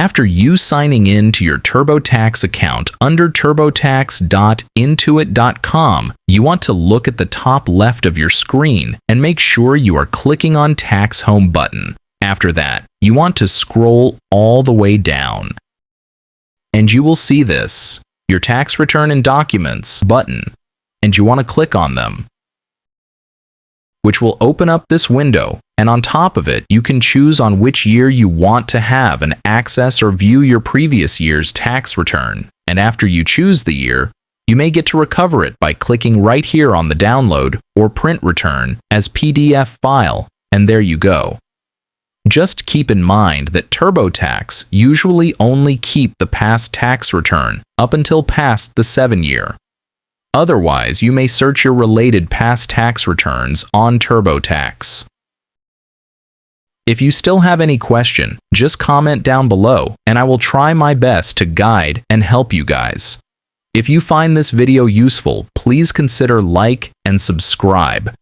After you signing in to your TurboTax account under turbotax.intuit.com, you want to look at the top left of your screen and make sure you are clicking on Tax Home button. After that, you want to scroll all the way down. And you will see this, your Tax Return and Documents button, and you want to click on them, which will open up this window, and on top of it, you can choose on which year you want to have and access or view your previous year's tax return. And after you choose the year, you may get to recover it by clicking right here on the download or print return as PDF file, and there you go. Just keep in mind that TurboTax usually only keep the past tax return up until past the 7-year. Otherwise, you may search your related past tax returns on TurboTax. If you still have any question, just comment down below and I will try my best to guide and help you guys. If you find this video useful, please consider like and subscribe.